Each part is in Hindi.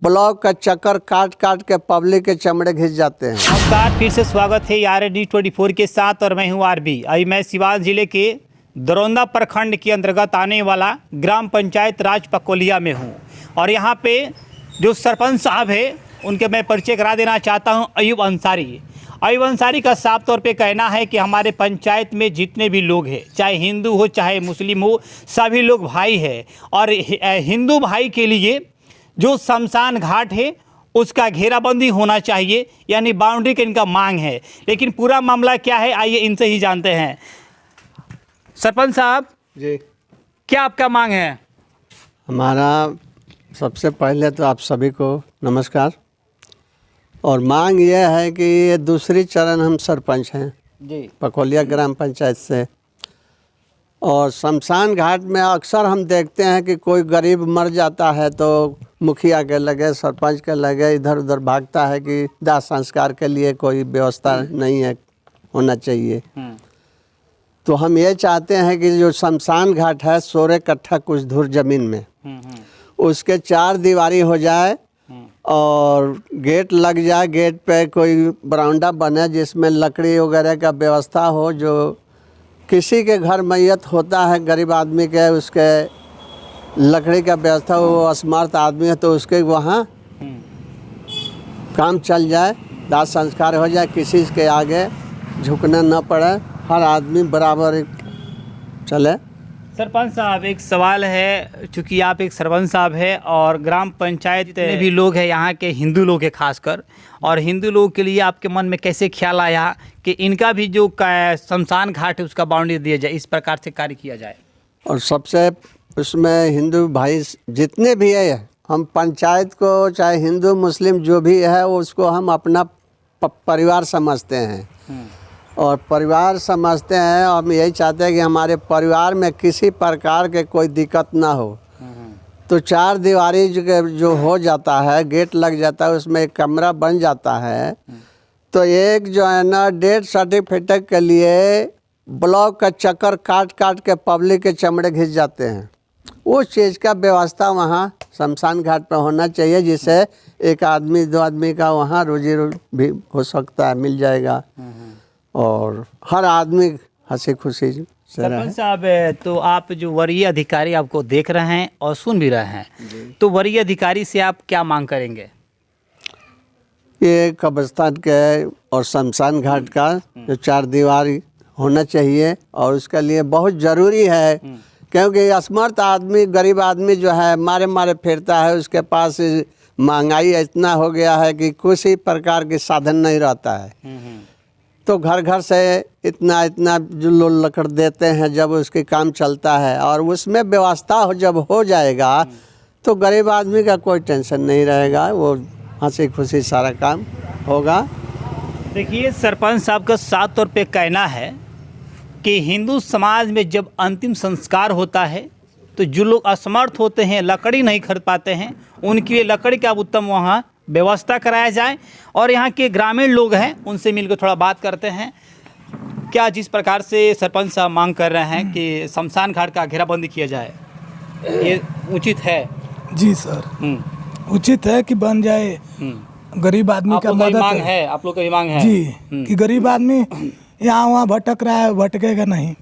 ब्लॉक का चक्कर काट काट के पब्लिक के चमड़े घिस जाते हैं। नमस्कार, फिर से स्वागत है RND24 के साथ और मैं हूं आरबी। अभी मैं सिवान जिले के दरौंदा प्रखंड के अंतर्गत आने वाला ग्राम पंचायत राज पकोलिया में हूं और यहां पे जो सरपंच साहब है उनके मैं परिचय करा देना चाहता हूं। अयूब अंसारी। अयूब अंसारी का साफ तौर पे कहना है कि हमारे पंचायत में जितने भी लोग हैं, चाहे हिंदू हो चाहे मुस्लिम हो, सभी लोग भाई है और हिंदू भाई के लिए जो शमशान घाट है उसका घेराबंदी होना चाहिए, यानी बाउंड्री की इनका मांग है। लेकिन पूरा मामला क्या है, आइए इनसे ही जानते हैं। सरपंच साहब जी, क्या आपका मांग है? हमारा सबसे पहले तो आप सभी को नमस्कार। और मांग यह है कि ये दूसरी चरण हम सरपंच हैं जी, पकोलिया ग्राम पंचायत से। और शमशान घाट में अक्सर हम देखते हैं कि कोई गरीब मर जाता है तो मुखिया के लगे, सरपंच के लगे इधर उधर भागता है कि दाह संस्कार के लिए कोई व्यवस्था नहीं है, होना चाहिए। तो हम ये चाहते हैं कि जो शमशान घाट है 16 कट्ठा कुछ दूर ज़मीन में, उसके 4 दीवारी हो जाए और गेट लग जाए। गेट पे कोई बरामदा बने जिसमें लकड़ी वगैरह का व्यवस्था हो। जो किसी के घर मैयत होता है गरीब आदमी के, उसके लकड़ी का व्यवस्था, वो असमर्थ आदमी है तो उसके वहाँ काम चल जाए, दाह संस्कार हो जाए, किसी के आगे झुकना न पड़े, हर आदमी बराबर चले। सरपंच साहब एक सवाल है, चूँकि आप एक सरपंच साहब है और ग्राम पंचायत जितने भी लोग हैं यहाँ के हिंदू लोग हैं खासकर, और हिंदू लोग के लिए आपके मन में कैसे ख्याल आया कि इनका भी जो शमशान घाट है उसका बाउंड्री दिया जाए, इस प्रकार से कार्य किया जाए? और सबसे उसमें हिंदू भाई जितने भी है, हम पंचायत को चाहे हिंदू मुस्लिम जो भी है उसको हम अपना परिवार समझते हैं और परिवार समझते हैं। और हम यही चाहते हैं कि हमारे परिवार में किसी प्रकार के कोई दिक्कत ना हो। तो 4 दीवारी जो हो जाता है, गेट लग जाता है, उसमें एक कमरा बन जाता है। तो एक जो है ना डेथ सर्टिफिकेट के लिए ब्लॉक का चक्कर काट काट के पब्लिक के चमड़े घिस जाते हैं। वो चीज़ का व्यवस्था वहाँ शमशान घाट पर होना चाहिए, जिससे एक आदमी 2 आदमी का वहाँ रोजी भी हो सकता है, मिल जाएगा और हर आदमी हंसी खुशी से रहे। सरपंच साहब, तो आप जो वरीय अधिकारी आपको देख रहे हैं और सुन भी रहे हैं, तो वरीय अधिकारी से आप क्या मांग करेंगे? ये कब्रिस्तान के और शमशान घाट का जो 4 दीवारी होना चाहिए और उसके लिए बहुत ज़रूरी है, क्योंकि असमर्थ आदमी, गरीब आदमी जो है मारे मारे फिरता है, उसके पास महंगाई इतना हो गया है कि किसी प्रकार के साधन नहीं रहता है। तो घर घर से इतना इतना जो लोग लकड़ देते हैं, जब उसके काम चलता है और उसमें व्यवस्था जब हो जाएगा तो गरीब आदमी का कोई टेंशन नहीं रहेगा, वो हंसी खुशी सारा काम होगा। देखिए, सरपंच साहब का साफ तौर पे कहना है कि हिंदू समाज में जब अंतिम संस्कार होता है तो जो लोग असमर्थ होते हैं, लकड़ी नहीं खरीद पाते हैं, उनके लिए लकड़ी का उत्तम वहाँ व्यवस्था कराया जाए। और यहाँ के ग्रामीण लोग हैं उनसे मिलकर थोड़ा बात करते हैं। क्या जिस प्रकार से सरपंच साहब मांग कर रहे हैं कि शमशान घाट का घेराबंदी किया जाए, ये उचित है? जी सर, उचित है कि बन जाए। गरीब आदमी का मदद मांग है, आप लोग की मांग है जी, कि गरीब आदमी यहाँ वहाँ भटक रहा है, भटकेगा नहीं।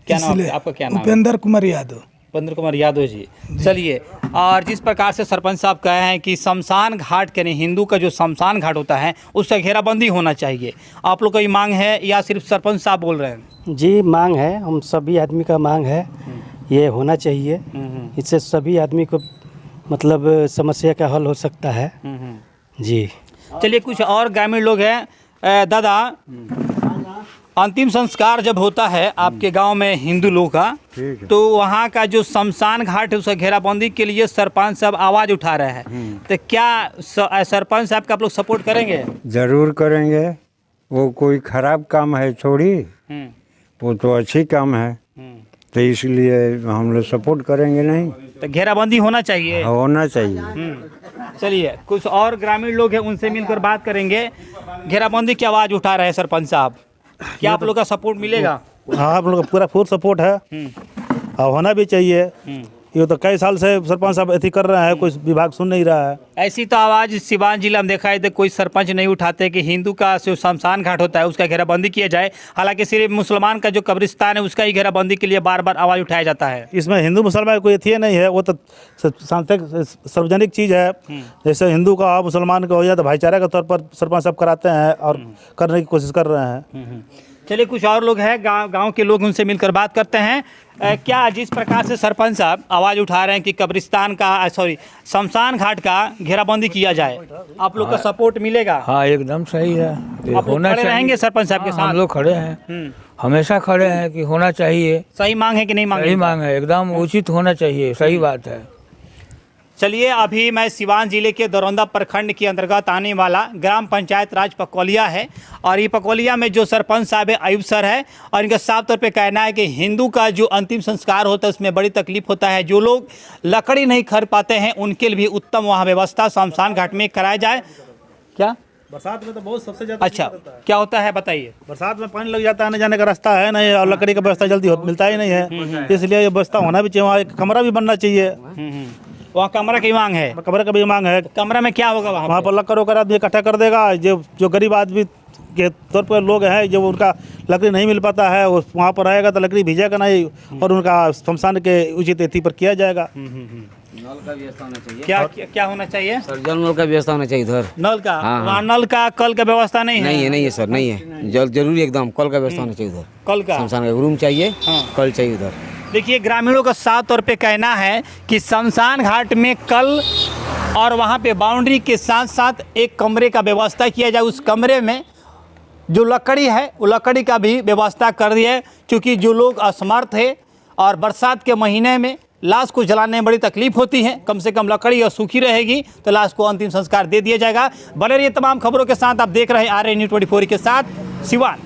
क्या नाम है आपका? क्या नाम है? उपेंद्र कुमार यादव। उपेंद्र कुमार यादव जी। चलिए, और जिस प्रकार से सरपंच साहब कहे हैं कि शमशान घाट के नहीं, हिंदू का जो शमशान घाट होता है उसका घेराबंदी होना चाहिए, आप लोग का ये मांग है या सिर्फ सरपंच साहब बोल रहे हैं? जी, मांग है, हम सभी आदमी का मांग है, ये होना चाहिए। इससे सभी आदमी को मतलब समस्या का हल हो सकता है। जी, चलिए, कुछ और ग्रामीण लोग हैं। दादा, अंतिम संस्कार जब होता है आपके गांव में हिंदू लोग का, तो वहाँ का जो शमशान घाट है उसका घेराबंदी के लिए सरपंच साहब आवाज़ उठा रहे हैं, तो क्या सरपंच साहब का आप लोग सपोर्ट करेंगे? ज़रूर करेंगे। वो कोई ख़राब काम है थोड़ी, वो तो अच्छी काम है, तो इसलिए हम लोग सपोर्ट करेंगे। नहीं तो घेराबंदी होना चाहिए, होना चाहिए। चलिए, कुछ और ग्रामीण लोग हैं उनसे मिलकर बात करेंगे। घेराबंदी की आवाज़ उठा रहे हैं सरपंच साहब, क्या आप लोग का सपोर्ट मिलेगा? हाँ, आप लोग का पूरा फुल सपोर्ट है और होना भी चाहिए। ये तो कई साल से सरपंच साहब ऐसी कर रहे हैं, कोई विभाग सुन नहीं रहा है। ऐसी तो आवाज़ सिवान जिला में देखा है तो कोई सरपंच नहीं उठाते कि हिंदू का जो शमशान घाट होता है उसका घेराबंदी किया जाए। हालांकि सिर्फ मुसलमान का जो कब्रिस्तान है उसका ही घेराबंदी के लिए बार बार आवाज़ उठाया जाता है। इसमें हिंदू मुसलमान कोई अथी नहीं है, वो तो सांस्कृतिक सार्वजनिक चीज़ है। जैसे हिंदू का हो मुसलमान का हो या तो भाईचारा के तौर पर सरपंच साहब कराते हैं और करने की कोशिश कर रहे हैं। चलिए कुछ और लोग हैं गांव के लोग, उनसे मिलकर बात करते हैं। क्या जिस प्रकार से सरपंच साहब आवाज़ उठा रहे हैं कि कब्रिस्तान का शमशान घाट का घेराबंदी किया जाए, आप लोग का सपोर्ट मिलेगा? हाँ एकदम सही है, ये आप लोग होना खड़े चाहिए। रहेंगे सरपंच साहब के हाँ, साथ? हम लोग खड़े हैं, हमेशा खड़े हैं कि होना चाहिए। सही मांग है कि नहीं मांग? सही मांग है, एकदम उचित होना चाहिए, सही बात है। चलिए अभी मैं सिवान जिले के दरौंदा प्रखंड के अंतर्गत आने वाला ग्राम पंचायत राज पकोलिया है और ये पकोलिया में जो सरपंच साहब है अयूब सर है और इनका साफ तौर पे कहना है कि हिंदू का जो अंतिम संस्कार होता है उसमें बड़ी तकलीफ होता है। जो लोग लकड़ी नहीं खरीद पाते हैं उनके लिए भी उत्तम वहाँ व्यवस्था शमशान घाट में कराया जाए। क्या बरसात में तो बहुत सबसे ज़्यादा अच्छा क्या होता है बताइए? बरसात में पानी लग जाता है, आने जाने का रास्ता है नहीं और लकड़ी का व्यवस्था जल्दी मिलता ही नहीं है, इसलिए ये व्यवस्था होना भी चाहिए। वहाँ एक कमरा भी बनना चाहिए। वहाँ कमरा की मांग है? कमरे का भी मांग है। कमरा में क्या होगा वहाँ पर लकड़ वगैरह आदमी इकट्ठा कर देगा। जो गरीब आदमी के तौर पर लोग हैं जो उनका लकड़ी नहीं मिल पाता है वो वहाँ पर रहेगा तो लकड़ी भीजेगा नहीं और उनका शमशान के उचित तिथि पर किया जाएगा। नल का व्यवस्था होना चाहिए। क्या होना चाहिए सर? जल नल का व्यवस्था होना चाहिए इधर। नल का? हाँ, वहाँ नल का कल का व्यवस्था नहीं है? नहीं है सर, नहीं है। जल जरूरी एकदम कल का व्यवस्था होना चाहिए उधर। कल का शमशान का रूम चाहिए, हाँ। कल चाहिए उधर। देखिए ग्रामीणों का साफ तौर पे कहना है कि शमशान घाट में कल और वहाँ पे बाउंड्री के साथ साथ एक कमरे का व्यवस्था किया जाए। उस कमरे में जो लकड़ी है वो लकड़ी का भी व्यवस्था कर दिया है, क्योंकि जो लोग असमर्थ है और बरसात के महीने में लाश को जलाने में बड़ी तकलीफ होती है, कम से कम लकड़ी और सूखी रहेगी तो लाश को अंतिम संस्कार दे दिया जाएगा। बने रहिए तमाम खबरों के साथ, आप देख रहे हैं RN News 24 के साथ सिवान।